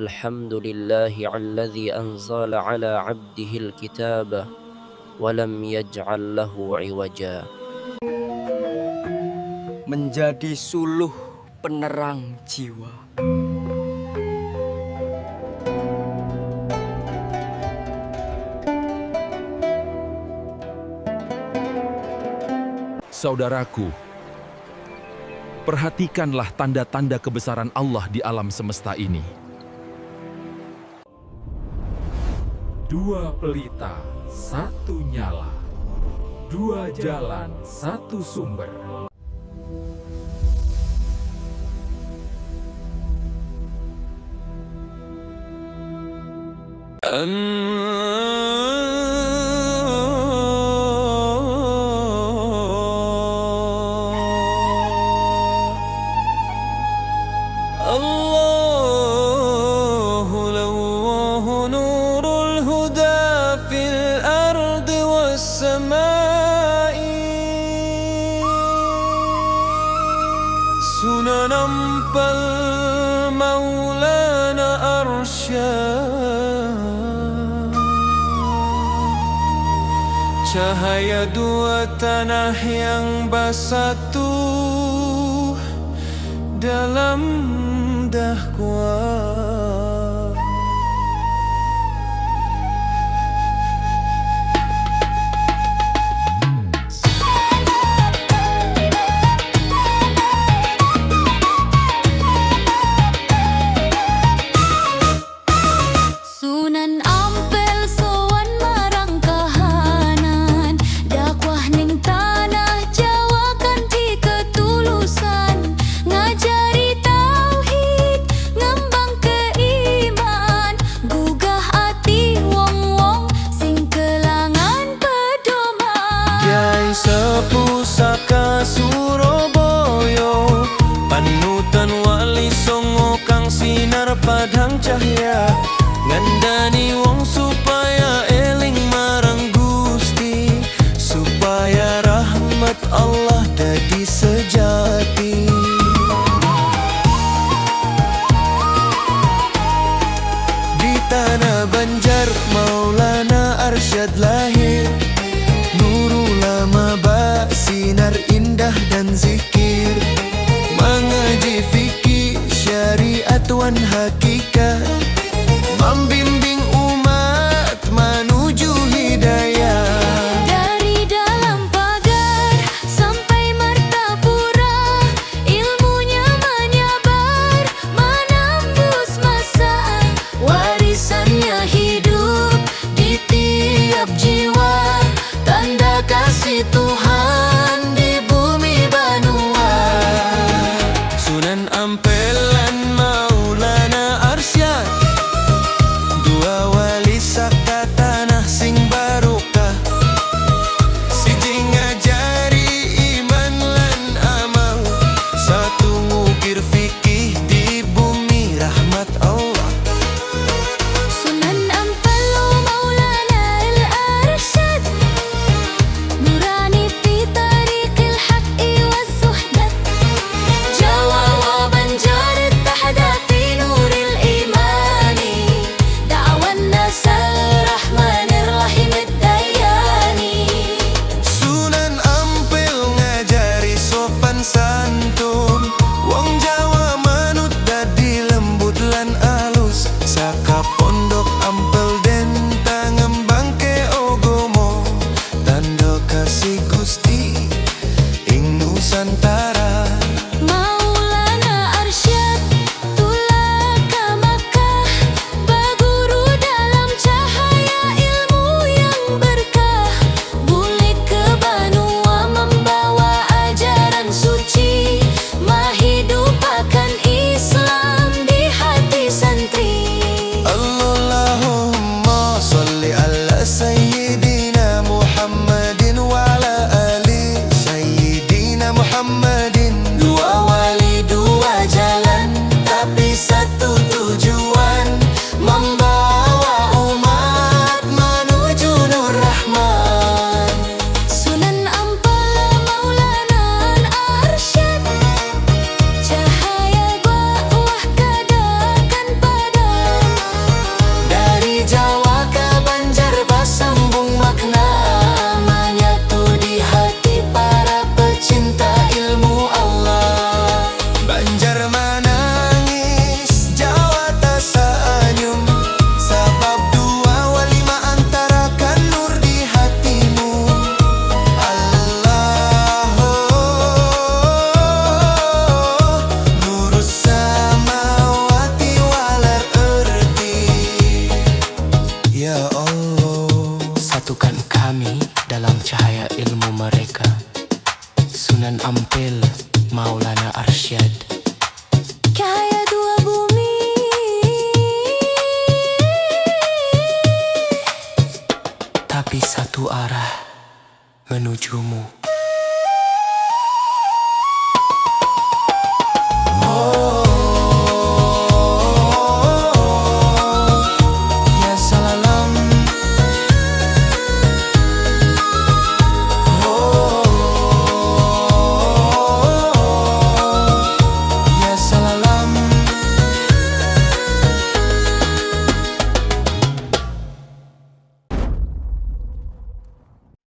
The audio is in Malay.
الحمد لله الذي أنزل على عبده الكتاب ولم يجعل له عوجا. Menjadi suluh penerang jiwa. Saudaraku, perhatikanlah tanda-tanda kebesaran Allah di alam semesta ini. Dua pelita, satu nyala. Dua jalan, satu sumber. الله لواه نور الهدى في الأرض والسماء سننا مولانا أرشاد cahaya dua tanah yang bersatu dalam dakwah. Sunan Ampel sowan marang kahanan, dakwah ning tanah Jawa kanthi ketulusan, ngajari tauhid, ngembang keiman, gugah ati wong-wong sing kelangan pedoman. Kyai Sepuh Saka Surabaya, panutan wali songo kang sinar padhang cahya, ngandani wong supaya eling marang Gusti, supaya rahmat Allah dadi sejati. Di tanah Banjar Maulana Arsyad lahir, nurul lama sinar indah dan zikir, mengaji fikih syariat wan hakikat, membimbing umat menuju hidayah. Dari dalam pagar sampai Martapura, ilmunya menyebar, menembus masa, warisannya hidup di tiap jiwa, tanda kasih Tuhan di bumi Banua. kami dalam cahaya ilmu mereka. Sunan Ampel, Maulana Arsyad. Cahaya dua bumi, Tapi satu arah menujumu.